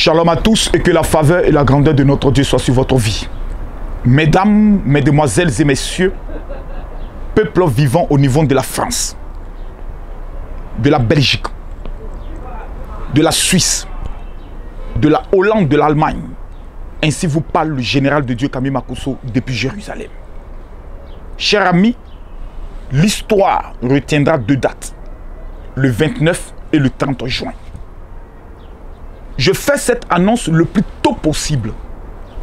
Shalom à tous et que la faveur et la grandeur de notre Dieu soient sur votre vie. Mesdames, mesdemoiselles et messieurs, peuple vivant au niveau de la France, de la Belgique, de la Suisse, de la Hollande, de l'Allemagne, ainsi vous parle le général de Dieu Camille Makosso depuis Jérusalem. Chers amis, l'histoire retiendra deux dates, le 29 et le 30 juin. Je fais cette annonce le plus tôt possible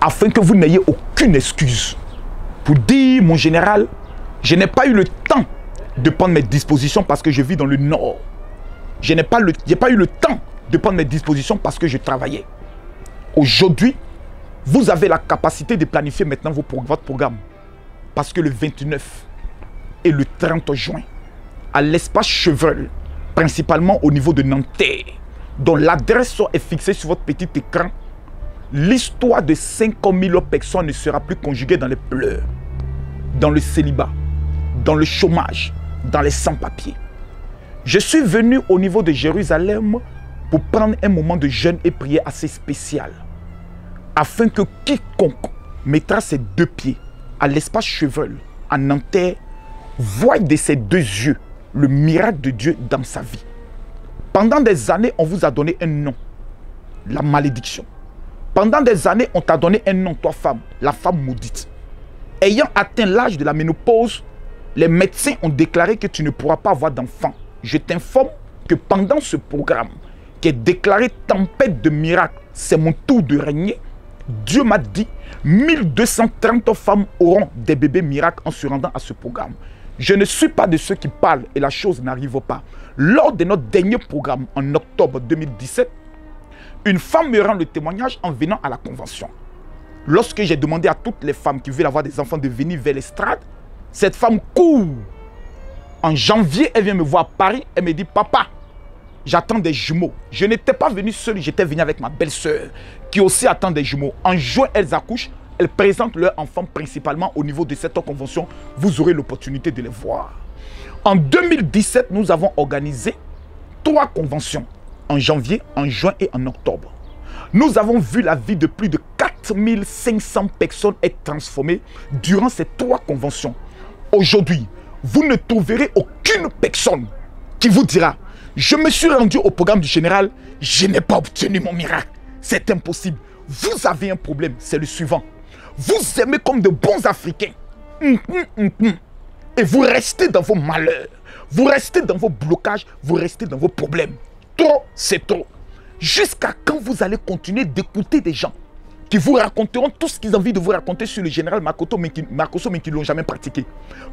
afin que vous n'ayez aucune excuse pour dire, mon général, je n'ai pas eu le temps de prendre mes dispositions parce que je vis dans le nord. Je n'ai pas eu le temps de prendre mes dispositions parce que je travaillais. Aujourd'hui, vous avez la capacité de planifier maintenant votre programme. Parce que le 29 et le 30 juin, à l'espace Chevreul, principalement au niveau de Nanterre, dont l'adresse est fixée sur votre petit écran, l'histoire de 50 000 personnes ne sera plus conjuguée dans les pleurs, dans le célibat, dans le chômage, dans les sans-papiers. Je suis venu au niveau de Jérusalem pour prendre un moment de jeûne et prière assez spécial, afin que quiconque mettra ses deux pieds à l'espace Chevreul, à Nanterre, voie de ses deux yeux le miracle de Dieu dans sa vie. Pendant des années, on vous a donné un nom, la malédiction. Pendant des années, on t'a donné un nom, toi femme, la femme maudite. Ayant atteint l'âge de la ménopause, les médecins ont déclaré que tu ne pourras pas avoir d'enfant. Je t'informe que pendant ce programme, qui est déclaré tempête de miracles, c'est mon tour de régner, Dieu m'a dit, 1230 femmes auront des bébés miracles en se rendant à ce programme. Je ne suis pas de ceux qui parlent et la chose n'arrive pas. Lors de notre dernier programme en octobre 2017, une femme me rend le témoignage en venant à la convention. Lorsque j'ai demandé à toutes les femmes qui veulent avoir des enfants de venir vers l'estrade, cette femme court. En janvier, elle vient me voir à Paris, elle me dit, papa, j'attends des jumeaux. Je n'étais pas venu seul, j'étais venu avec ma belle-sœur qui aussi attend des jumeaux. En juin, elles accouchent. Elles présentent leurs enfants principalement au niveau de cette convention. Vous aurez l'opportunité de les voir. En 2017, nous avons organisé 3 conventions. En janvier, en juin et en octobre. Nous avons vu la vie de plus de 4500 personnes être transformées durant ces 3 conventions. Aujourd'hui, vous ne trouverez aucune personne qui vous dira « Je me suis rendu au programme du général, je n'ai pas obtenu mon miracle. C'est impossible. » Vous avez un problème, c'est le suivant. Vous aimez comme de bons Africains. Et vous restez dans vos malheurs. Vous restez dans vos blocages. Vous restez dans vos problèmes. Trop, c'est trop. Jusqu'à quand vous allez continuer d'écouter des gens qui vous raconteront tout ce qu'ils ont envie de vous raconter sur le général Makosso, mais qui ne l'ont jamais pratiqué.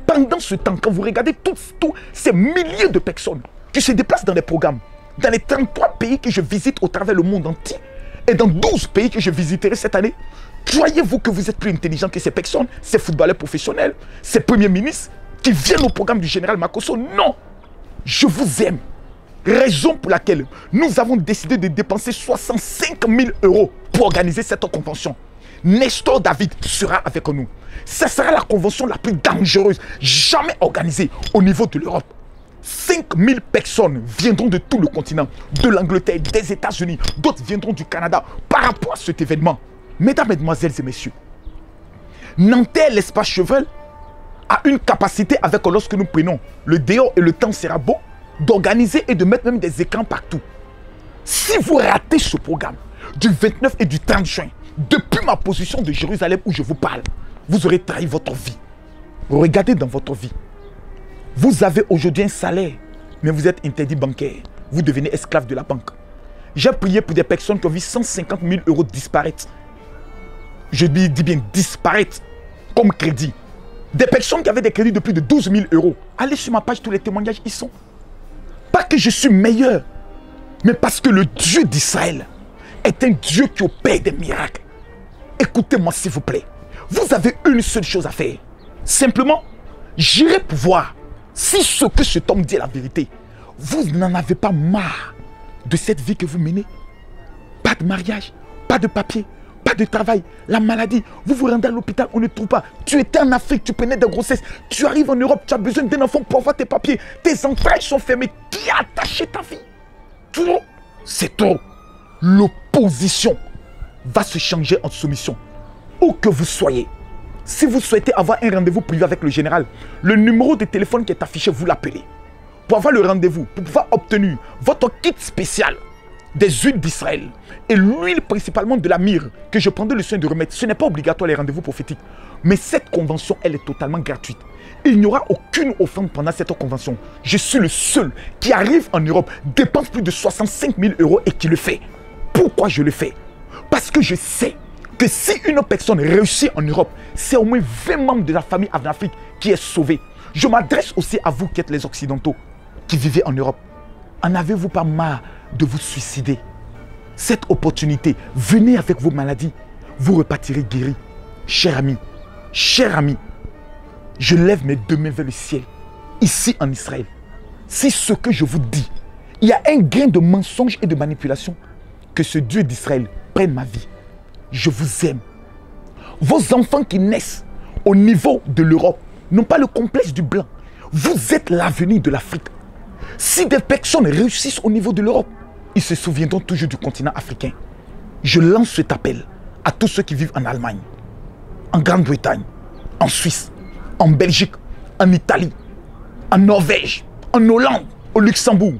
Pendant ce temps, quand vous regardez tous ces milliers de personnes qui se déplacent dans les programmes, dans les 33 pays que je visite au travers le monde entier, et dans 12 pays que je visiterai cette année, croyez-vous que vous êtes plus intelligent que ces personnes, ces footballeurs professionnels, ces premiers ministres qui viennent au programme du général Makosso? Non! Je vous aime. Raison pour laquelle nous avons décidé de dépenser 65 000 € pour organiser cette convention. Nestor David sera avec nous. Ce sera la convention la plus dangereuse jamais organisée au niveau de l'Europe. 5000 personnes viendront de tout le continent, de l'Angleterre, des États-Unis, d'autres viendront du Canada par rapport à cet événement. Mesdames, mesdemoiselles et messieurs, Nanterre, l'espace Chevreul, a une capacité avec, lorsque nous prenons le dehors et le temps sera beau, d'organiser et de mettre même des écrans partout. Si vous ratez ce programme du 29 et du 30 juin, depuis ma position de Jérusalem où je vous parle, vous aurez trahi votre vie. Regardez dans votre vie. Vous avez aujourd'hui un salaire, mais vous êtes interdit bancaire. Vous devenez esclave de la banque. J'ai prié pour des personnes qui ont vu 150 000 € disparaître. Je dis bien disparaître comme crédit. Des personnes qui avaient des crédits de plus de 12 000 €. Allez sur ma page, tous les témoignages y sont. Pas que je suis meilleur, mais parce que le Dieu d'Israël est un Dieu qui opère des miracles. Écoutez-moi s'il vous plaît. Vous avez une seule chose à faire. Simplement, j'irai pour voir si ce que cet homme dit est la vérité. Vous n'en avez pas marre de cette vie que vous menez. Pas de mariage, pas de papier, pas de travail, la maladie. Vous vous rendez à l'hôpital, on ne trouve pas. Tu étais en Afrique, tu prenais des grossesses. Tu arrives en Europe, tu as besoin d'un enfant pour avoir tes papiers. Tes entrailles sont fermées. Qui a attaché ta vie? Trop, c'est trop. Le position va se changer en soumission. Où que vous soyez, si vous souhaitez avoir un rendez-vous privé avec le général, le numéro de téléphone qui est affiché, vous l'appelez. Pour avoir le rendez-vous, pour pouvoir obtenir votre kit spécial des huiles d'Israël et l'huile principalement de la myrrhe que je prendrai le soin de remettre. Ce n'est pas obligatoire les rendez-vous prophétiques. Mais cette convention, elle est totalement gratuite. Il n'y aura aucune offrande pendant cette convention. Je suis le seul qui arrive en Europe, dépense plus de 65 000 € et qui le fait. Pourquoi je le fais? Parce que je sais que si une personne réussit en Europe, c'est au moins 20 membres de la famille en Afrique qui est sauvé. Je m'adresse aussi à vous qui êtes les Occidentaux, qui vivez en Europe. En avez-vous pas marre de vous suicider? Cette opportunité, venez avec vos maladies, vous repartirez guéris. Cher ami, je lève mes deux mains vers le ciel, ici en Israël. Si ce que je vous dis, il y a un grain de mensonge et de manipulation, que ce Dieu d'Israël prenne ma vie. Je vous aime. Vos enfants qui naissent au niveau de l'Europe n'ont pas le complexe du blanc. Vous êtes l'avenir de l'Afrique. Si des personnes réussissent au niveau de l'Europe, ils se souviendront toujours du continent africain. Je lance cet appel à tous ceux qui vivent en Allemagne, en Grande-Bretagne, en Suisse, en Belgique, en Italie, en Norvège, en Hollande, au Luxembourg,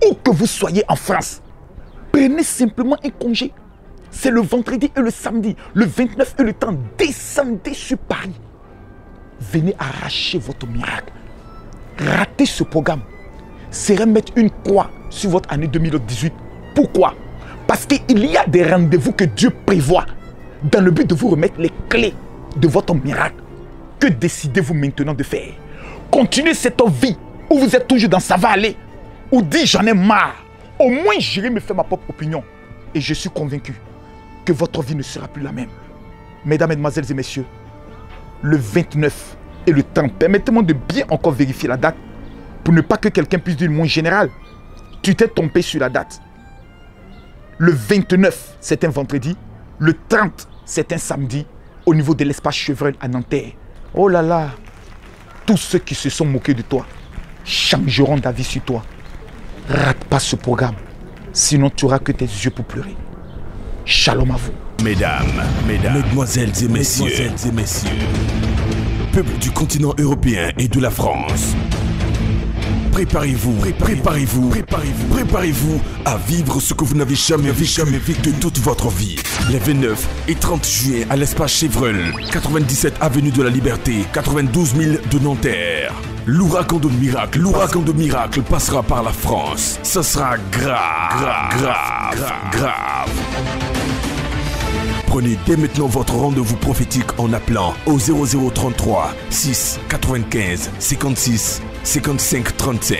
où que vous soyez en France. Prenez simplement un congé. C'est le vendredi et le samedi, le 29 et le 30. Descendez sur Paris. Venez arracher votre miracle. Ratez ce programme, c'est remettre une croix sur votre année 2018. Pourquoi? Parce qu'il y a des rendez-vous que Dieu prévoit dans le but de vous remettre les clés de votre miracle. Que décidez-vous maintenant de faire? Continuez cette vie où vous êtes toujours dans ça va aller, ou dit j'en ai marre. Au moins j'irai me faire ma propre opinion. Et je suis convaincu que votre vie ne sera plus la même. Mesdames, Mesdemoiselles et Messieurs, le 29 et le 30, permettez-moi de bien encore vérifier la date pour ne pas que quelqu'un puisse dire mon général, tu t'es trompé sur la date. Le 29, c'est un vendredi. Le 30, c'est un samedi au niveau de l'espace Chevreul à Nanterre. Oh là là, tous ceux qui se sont moqués de toi changeront d'avis sur toi. Rate pas ce programme, sinon tu n'auras que tes yeux pour pleurer. Shalom à vous. Mesdames, mesdemoiselles et messieurs, peuple du continent européen et de la France, préparez-vous à vivre ce que vous n'avez jamais vécu de toute votre vie. Les 29 et 30 juillet à l'espace Chevreul, 97 avenue de la Liberté, 92 000 de Nanterre. L'ouragan de miracle passera par la France. Ce sera grave. Prenez dès maintenant votre rendez-vous prophétique en appelant au 0033 6 95 56 55 35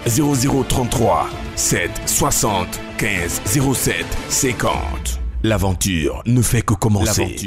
0033 7 60 15 07 50. L'aventure ne fait que commencer.